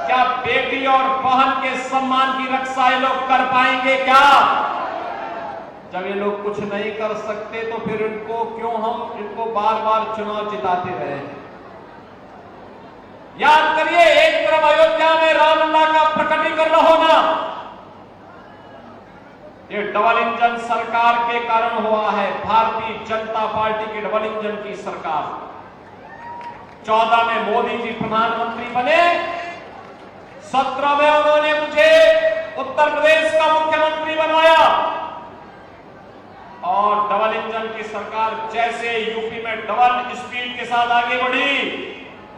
क्या बेटी और बहन के सम्मान की रक्षा ये लोग कर पाएंगे क्या? जब ये लोग कुछ नहीं कर सकते तो फिर हम इनको बार बार चुनाव जिताते रहे। याद करिए, एक तरफ अयोध्या में रामलला का प्रकटीकरण होना, ये डबल इंजन सरकार के कारण हुआ है। भारतीय जनता पार्टी की डबल इंजन की सरकार। 14 में मोदी जी प्रधानमंत्री बने, 17 में उन्होंने मुझे उत्तर प्रदेश का मुख्यमंत्री बनाया और डबल इंजन की सरकार जैसे यूपी में डबल स्पीड के साथ आगे बढ़ी,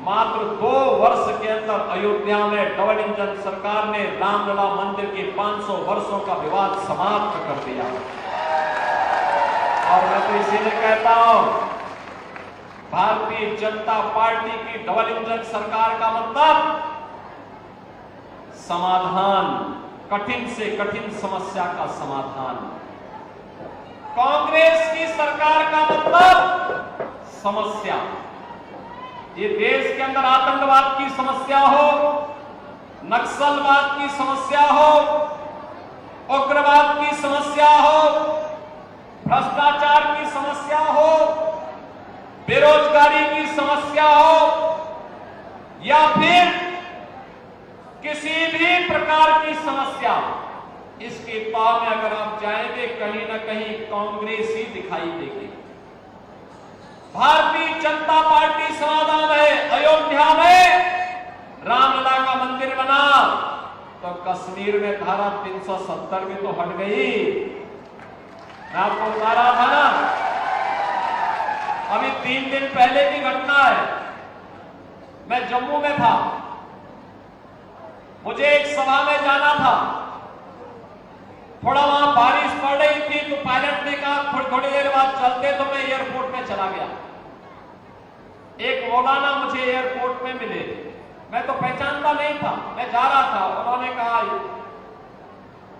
मात्र 2 वर्ष के अंदर अयोध्या में डबल इंजन सरकार ने रामलला मंदिर के 500 वर्षों का विवाद समाप्त कर दिया। और मैं तो इसीलिए कहता हूं, भारतीय जनता पार्टी की डबल इंजन सरकार का मतलब समाधान, कठिन से कठिन समस्या का समाधान। कांग्रेस की सरकार का मतलब समस्या। ये देश के अंदर आतंकवाद की समस्या हो, नक्सलवाद की समस्या हो, उग्रवाद की समस्या हो, भ्रष्टाचार की समस्या हो, बेरोजगारी की समस्या हो, या फिर किसी भी प्रकार की समस्या, इसके पाव में अगर आप जाएंगे कहीं ना कहीं कांग्रेस ही दिखाई देगी। भारतीय जनता पार्टी समाधान है। अयोध्या में रामलला का मंदिर बना तो कश्मीर में धारा 370 भी तो हट गई। मैं आपको बता रहा था ना, अभी 3 दिन पहले की घटना है। मैं जम्मू में था, मुझे एक सभा में जाना था। थोड़ा वहां बारिश पड़ रही थी तो पायलट ने कहा थोड़ी देर बाद चलते, तो मैं एयरपोर्ट में चला गया। एक मौलाना मुझे एयरपोर्ट में मिले, मैं तो पहचानता नहीं था, मैं जा रहा था। उन्होंने कहा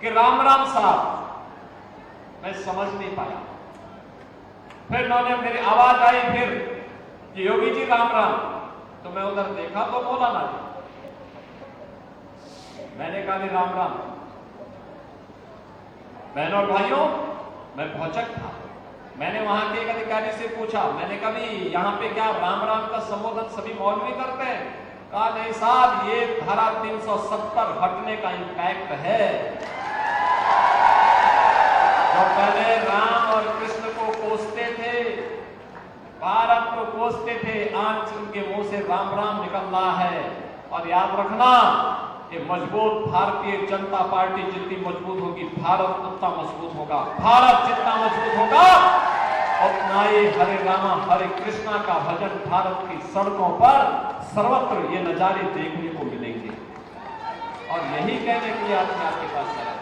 कि राम राम साहब। मैं समझ नहीं पाया। फिर उन्होंने, मेरी आवाज आई फिर कि योगी जी राम राम। तो मैं उधर देखा तो मौलाना जी। मैंने कहा भी राम राम। बहनों और भाइयों, मैं भौचक था। मैंने वहां के एक अधिकारी से पूछा, मैंने कहा भी यहां पे क्या राम राम का संबोधन सभी मौलवी करते हैं? कहा नहीं साहब, ये धारा 370 हटने का इम्पैक्ट है। जो पहले राम और कृष्ण को कोसते थे, भारत को कोसते थे, आज उनके मुंह से राम राम निकल रहा है। और याद रखना, ये मजबूत भारतीय जनता पार्टी जितनी मजबूत होगी, भारत उतना मजबूत होगा। भारत जितना मजबूत होगा, उतना ही हरे रामा हरे कृष्णा का भजन भारत की सड़कों पर सर्वत्र ये नजारे देखने को मिलेंगे। और यही कहने के लिए आज मैं आपके पास आया,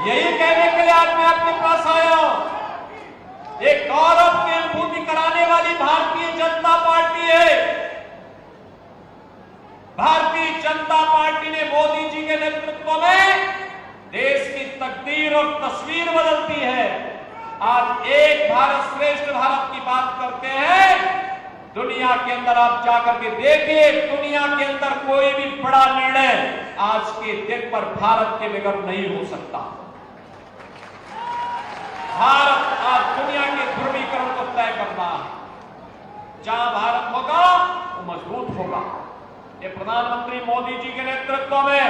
यही कहने के लिए आज मैं आपके पास आया हूं। एक गौरव की अनुभूति कराने वाली भारतीय जनता पार्टी है। भारतीय जनता पार्टी ने मोदी जी के नेतृत्व में देश की तकदीर और तस्वीर बदलती है। आज एक भारत श्रेष्ठ भारत की बात करते हैं। दुनिया के अंदर आप जाकर के देखिए, दुनिया के अंदर कोई भी बड़ा निर्णय आज के दिन पर भारत के बगैर नहीं हो सकता। भारत आज दुनिया के ध्रुवीकरण को तय कर रहा है। जहां भारत होगा वो मजबूत होगा। ये प्रधानमंत्री मोदी जी के नेतृत्व में,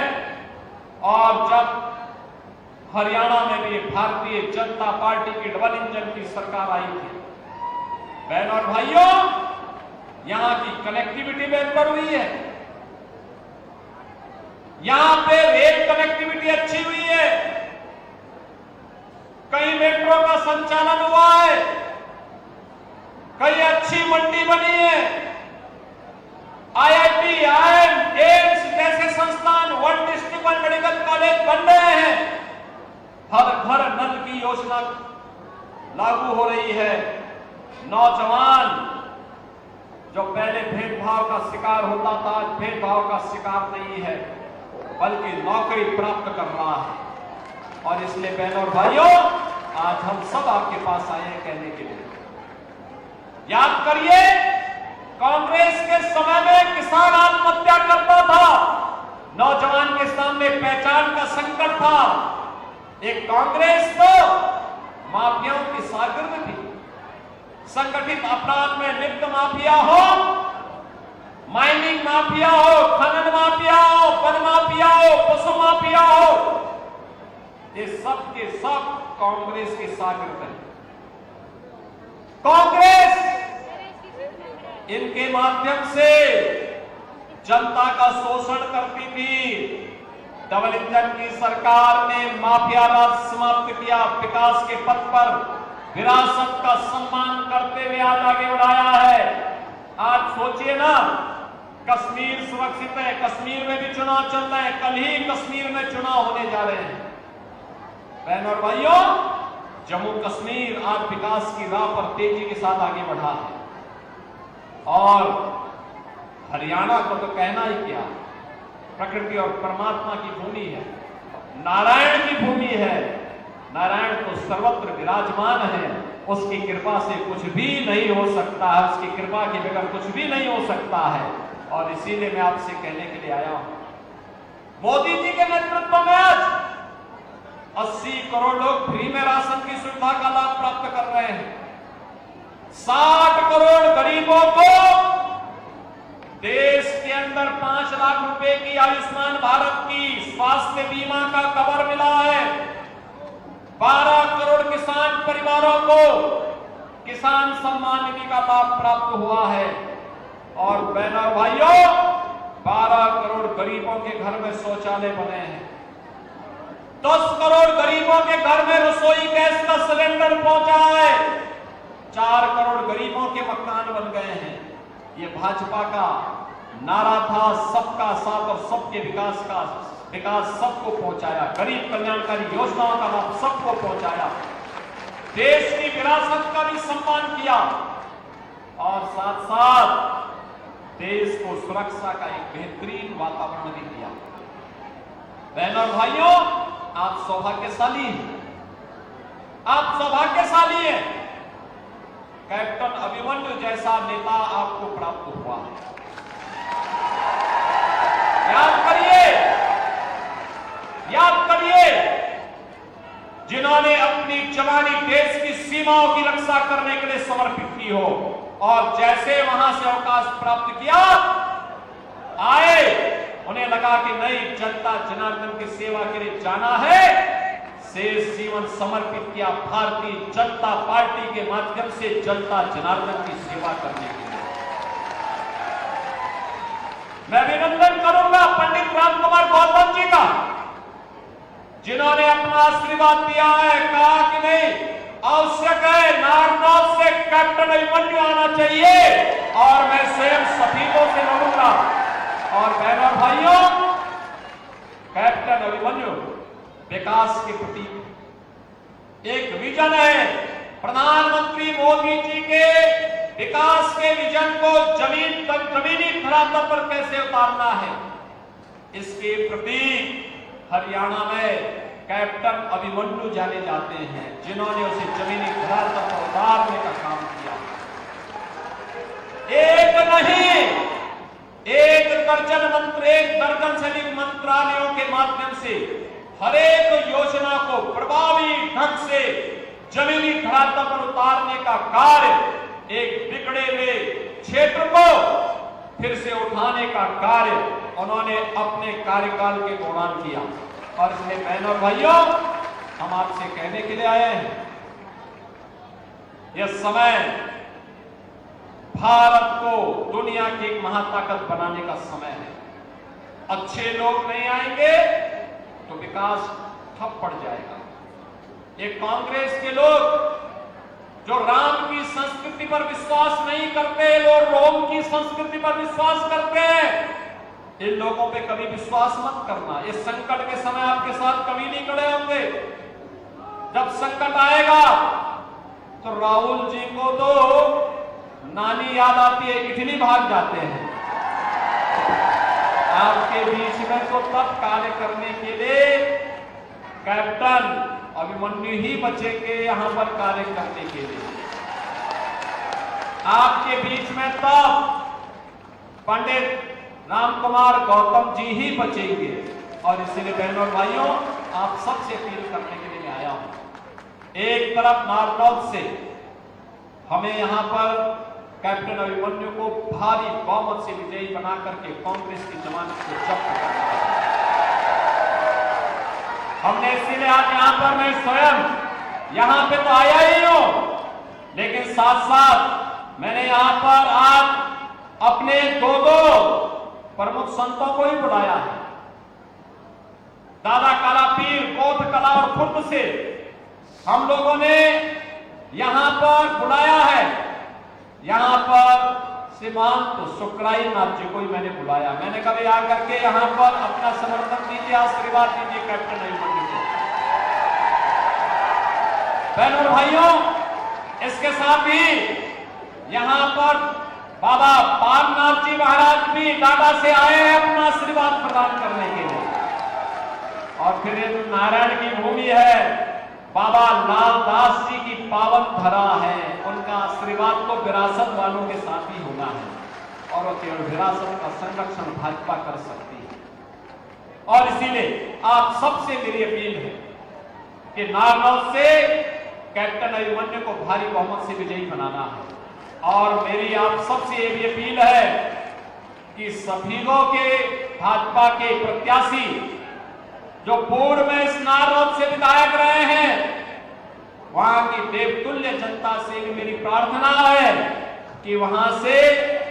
और जब हरियाणा में भी भारतीय जनता पार्टी की डबल इंजन की सरकार आई थी, बहनों और भाइयों, यहां की कनेक्टिविटी बेहतर हुई है। यहां पे रेल कनेक्टिविटी अच्छी हुई है, कई मेट्रो का संचालन हुआ है, कई अच्छी मंडी बनी है, IIT, IIM, एम्स जैसे संस्थान, one district one medical college बन रहे हैं। हर घर नल की योजना लागू हो रही है। नौजवान जो पहले भेदभाव का शिकार होता था, आज भेदभाव का शिकार नहीं है, बल्कि नौकरी प्राप्त कर रहा है। और इसलिए बहनों और भाइयों, आज हम सब आपके पास आए हैं कहने के लिए, याद करिए कांग्रेस के समय में किसान आत्महत्या करता पहचान का संकट था। एक कांग्रेस तो माफियाओं की शागिर्द थी। संगठित अपराध में लिप्त माफिया हो, माइनिंग माफिया हो, खनन माफिया हो, वन माफिया हो, पशु माफिया हो, ये सब के सब कांग्रेस के शागिर्द हैं। कांग्रेस इनके माध्यम से जनता का शोषण करती थी। डबल इंजन की सरकार ने माफिया राज समाप्त किया, विकास के पथ पर विरासत का सम्मान करते हुए आज आगे बढ़ाया है। आज सोचिए ना, कश्मीर सुरक्षित है, कश्मीर में भी चुनाव चल रहे हैं, कल ही कश्मीर में चुनाव होने जा रहे हैं। बहनों और भाइयों, जम्मू कश्मीर आज विकास की राह पर तेजी के साथ आगे बढ़ा है। और हरियाणा को तो कहना ही क्या, प्रकृति और परमात्मा की भूमि है, नारायण की भूमि है। नारायण तो सर्वत्र विराजमान है, उसकी कृपा से कुछ भी नहीं हो सकता है, उसकी कृपा के बगैर कुछ भी नहीं हो सकता है। और इसीलिए मैं आपसे कहने के लिए आया हूं, मोदी जी के नेतृत्व में आज 80 करोड़ लोग फ्री में राशन की सुविधा का लाभ प्राप्त कर रहे हैं। 60 करोड़ गरीबों को देश के अंदर 5 लाख रुपए की आयुष्मान भारत की स्वास्थ्य बीमा का कवर मिला है। 12 करोड़ किसान परिवारों को किसान सम्मान निधि का लाभ प्राप्त हुआ है। और बहनों भाइयों, 12 करोड़ गरीबों के घर में शौचालय बने हैं। 10 करोड़ गरीबों के घर में रसोई गैस का सिलेंडर पहुंचा है। 4 करोड़ गरीबों के मकान बन गए हैं। ये भाजपा का नारा था, सबका साथ और सबके विकास का। विकास सबको पहुंचाया, गरीब कल्याणकारी योजनाओं का लाभ सबको पहुंचाया, देश की विरासत का भी सम्मान किया और साथ साथ देश को सुरक्षा का एक बेहतरीन वातावरण भी दिया। बहनों और भाइयों, आप सौभाग्यशाली हैं, आप सौभाग्यशाली हैं। कैप्टन अभिमन्यु जैसा नेता आपको प्राप्त हुआ है। याद करिए, जिन्होंने अपनी जवानी देश की सीमाओं की रक्षा करने के लिए समर्पित की हो, और जैसे वहां से अवकाश प्राप्त किया, आए, उन्हें लगा कि नहीं, जनता जनार्दन की सेवा के लिए जाना है, शेष जीवन समर्पित किया भारतीय जनता पार्टी के माध्यम से जनता जनार्दन की सेवा करने के लिए। मैं अभिनंदन करूंगा पंडित रामकुमार गौतम जी का, जिन्होंने अपना आशीर्वाद दिया है, कहा कि नहीं, आवश्यक है, नारनौल से कैप्टन अभिमन्यु आना चाहिए, और मैं स्वयं सफीकों से लड़ूंगा। और बहनों भाइयों, कैप्टन अभिमन्यु विकास के प्रतीक, एक विजन है। प्रधानमंत्री मोदी जी के विकास के विजन को जमीनी धरातल पर कैसे उतारना है, इसके प्रतीक हरियाणा में कैप्टन अभिमन्यु जाने जाते हैं, जिन्होंने उसे जमीनी धरातल पर उतारने का काम किया। एक नहीं, एक दर्जन से अधिक मंत्रालयों के माध्यम से हर एक योजना को प्रभावी ढंग से जमीनी धरातल पर उतारने का कार्य, एक बिगड़े हुए क्षेत्र को फिर से उठाने का कार्य उन्होंने अपने कार्यकाल के दौरान किया। और इसलिए बहनों और भाइयों, हम आपसे कहने के लिए आए हैं, यह समय भारत को दुनिया की एक महाताकत बनाने का समय है। अच्छे लोग नहीं आएंगे तो विकास ठप पड़ जाएगा। ये कांग्रेस के लोग जो राम की संस्कृति पर विश्वास नहीं करते, लोग रोम की संस्कृति पर विश्वास करते हैं, इन लोगों पे कभी विश्वास मत करना। इस संकट के समय आपके साथ कभी नहीं खड़े होंगे। जब संकट आएगा तो राहुल जी को तो नानी याद आती है, इटली भाग जाते हैं। आपके बीच में तो तब कार्य करने के लिए कैप्टन अभिमन्यु ही बचेंगे, यहां पर कार्य करने के लिए। आपके बीच में तब पंडित रामकुमार गौतम जी ही बचेंगे, और इसीलिए बहनों और भाइयों, आप सबसे अपील करने के लिए मैं आया हूं। एक तरफ नारनौल से हमें यहां पर कैप्टन अभिमन्यु को भारी बहुमत से विजयी बना करके कांग्रेस की जमानत को जब्त करना है। हमने इसीलिए आज यहां पर मैं स्वयं यहां पे तो आया ही हूं, लेकिन साथ साथ मैंने यहां पर आज अपने दो प्रमुख संतों को ही बुलाया है। दादा काला पीर बौद्ध कला और खुर्द से हम लोगों ने यहां पर बुलाया है। यहां पर सीमांत सुकराई नाथ जी को ही मैंने बुलाया। मैंने कभी आकर के यहां पर अपना समर्थन दीजिए, आशीर्वाद दीजिए कैप्टन अभिमन्यु को। बहनों और भाइयों, इसके साथ ही यहां पर बाबा पालनाथ जी महाराज भी दादा से आए हैं अपना आशीर्वाद प्रदान करने के लिए। और फिर ये जो नारायण की भूमि है, बाबा लालदास जी की पावन धरा है, उनका आशीर्वाद तो विरासत वालों के साथ ही होना है और वो केवल विरासत का संरक्षण भाजपा कर सकती है। और इसीलिए आप सबसे मेरी अपील है कि नारनौल से कैप्टन अभिमन्यु को भारी बहुमत से विजयी बनाना है। और मेरी आप सबसे ये भी अपील है कि सभी के भाजपा के प्रत्याशी जो पूर्व में इस नारनौल से विधायक रहे हैं, वहां की देवतुल्य जनता से भी मेरी प्रार्थना है कि वहां से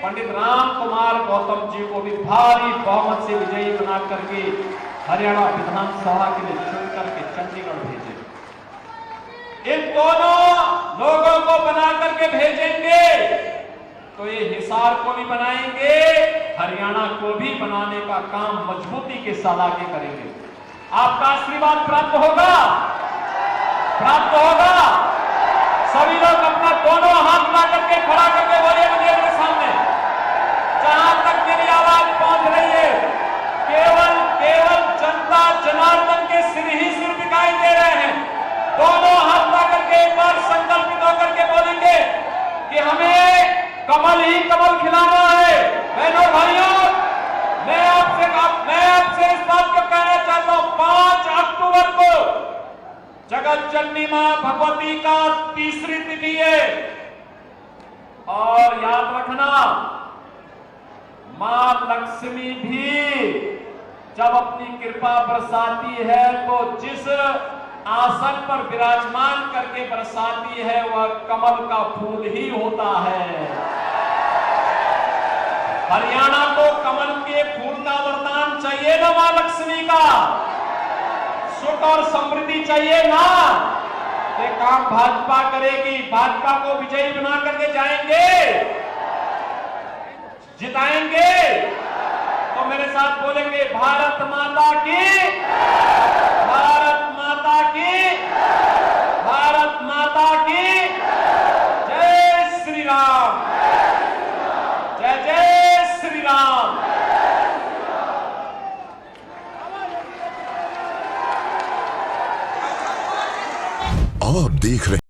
पंडित राम कुमार गौतम जी को भी भारी बहुमत से विजयी बना करके हरियाणा विधानसभा के लिए चुन करके चंडीगढ़ भेजें। इन दोनों लोगों को बना करके भेजेंगे तो ये हिसार को भी बनाएंगे, हरियाणा को भी बनाने का काम मजबूती के साथ आगे करेंगे। आपका आशीर्वाद प्राप्त होगा, प्राप्त होगा। सभी लोग अपना दोनों हाथ ला करके खड़ा करके बोलिए मुझे मेरे सामने, जहां तक मेरी आवाज पहुंच रही है, केवल जनता जनार्दन के सिर ही सिर दिखाई दे रहे हैं। दोनों हाथ ला करके एक बार संकल्पित होकर के बोलेंगे कि हमें कमल ही कमल खिलाना है। बहनों भाइयों, मैं आपसे इस बात को कहना चाहता हूं, 5 अक्टूबर को जगत जननी मां भगवती का तीसरी तिथि है। और याद रखना, मां लक्ष्मी भी जब अपनी कृपा बरसाती है तो जिस आसन पर विराजमान करके बरसाती है वह कमल का फूल ही होता है। हरियाणा को कमल के फूल का वरदान चाहिए ना मां लक्ष्मी का, सुख और समृद्धि चाहिए ना। ये काम भाजपा करेगी, भाजपा को विजयी बना करके जाएंगे, जिताएंगे। तो मेरे साथ बोलेंगे भारत माता की, भारत माता की, भारत माता की जय श्री राम, जय जय श्री राम। आप देख रहे